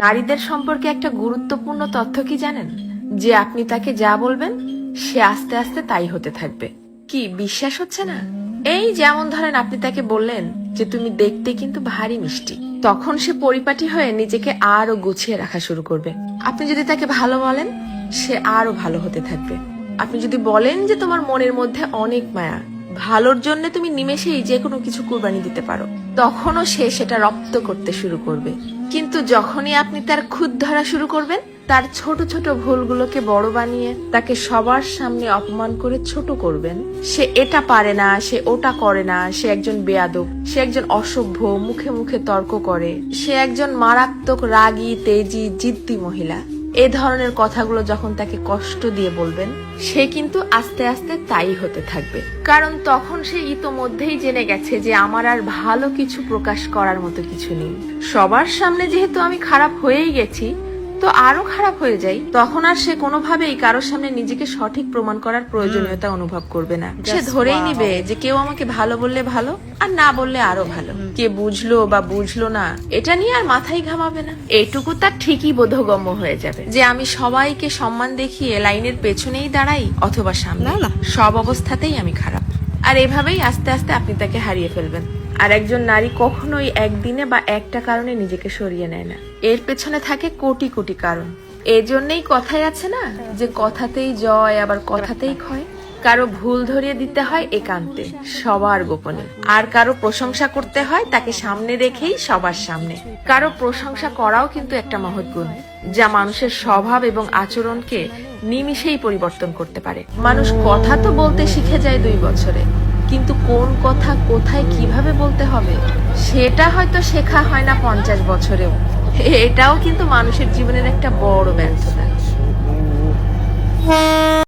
নারীদের সম্পর্কে একটা গুরুত্বপূর্ণ তথ্য কি জানেন? যে আপনি তাকে যা বলবেন সে আস্তে আস্তে তাই হতে থাকবে। কি বিশ্বাস হচ্ছে না? এই যেমন ধরেন আপনি তাকে বললেন যে তুমি দেখতে কিন্তু ভারী মিষ্টি, তখন সে পরিপাটি হয়ে নিজেকে আরো গুছিয়ে রাখা শুরু করবে। আপনি যদি তাকে ভালো বলেন সে আরো ভালো হতে থাকবে। আপনি যদি বলেন যে তোমার মনের মধ্যে অনেক মায়া, ভালোর জন্য তুমি নিমেষেই যে কোনো কিছু কুরবানি দিতে পারো, তখনও সে সেটা রপ্ত করতে শুরু করবে। কিন্তু যখনই আপনি তার খুঁত ধরা শুরু করবেন, তার ছোট ছোট ভুলগুলোকে বড় বানিয়ে তাকে সবার সামনে অপমান করে ছোট করবেন, সে এটা পারে না, সে ওটা করে না, সে একজন বেয়াদব, সে একজন অসভ্য, মুখে মুখে তর্ক করে, সে একজন মারাত্মক রাগী, তেজি, জিদ্দি মহিলা, এ ধরনের কথাগুলো যখন তাকে কষ্ট দিয়ে বলবেন, সে কিন্তু আস্তে আস্তে তাই হতে থাকবে। কারণ তখন সে ইতোমধ্যেই জেনে গেছে যে আমার আর ভালো কিছু প্রকাশ করার মতো কিছু নেই। সবার সামনে যেহেতু আমি খারাপ হয়েই গেছি, তো আরো খারাপ হয়ে যাই, তখন আর সে কোনোভাবেই কারোর সামনে নিজেকে সঠিক প্রমাণ করার প্রয়োজনীয়তা অনুভব করবে না। সে ধরেই নিবে যে কেউ আমাকে ভালো বললে ভালো, আর না বললে আরো ভালো। কে বুঝলো বা বুঝলো না এটা নিয়ে আর মাথায় ঘামাবে না। এইটুকু তার ঠিকই বোধগম্য হয়ে যাবে যে আমি সবাইকে সম্মান দেখিয়ে লাইনের পেছনেই দাঁড়াই অথবা সামনে, সব অবস্থাতেই আমি খারাপ। আর এভাবেই আস্তে আস্তে আপনি তাকে হারিয়ে ফেলবেন। আর একজন নারী কখনোই একদিনে বা একটা কারণে নিজেকে সরিয়ে নেয় না, এর পেছনে থাকে কোটি কোটি কারণ। এজন্যই কথাই আছে না যে কথাতেই জয় আবার কথাতেই ক্ষয়। কারো ভুল ধরিয়ে দিতে হয় একান্তে, সবার গোপনে। আর কারো প্রশংসা করতে হয় তাকে সামনে রেখেই সবার সামনে। কারো প্রশংসা করাও কিন্তু একটা মহৎ গুণ, যা মানুষের স্বভাব এবং আচরণকে নিমিষেই পরিবর্তন করতে পারে। মানুষ কথা তো বলতে শিখে যায় 2 বছরে, কিন্তু কোন কথা কোথায় কিভাবে বলতে হবে সেটা হয়তো শেখা হয় না 50 বছরেও। এটাও কিন্তু মানুষের জীবনের একটা বড় ব্যর্থতা।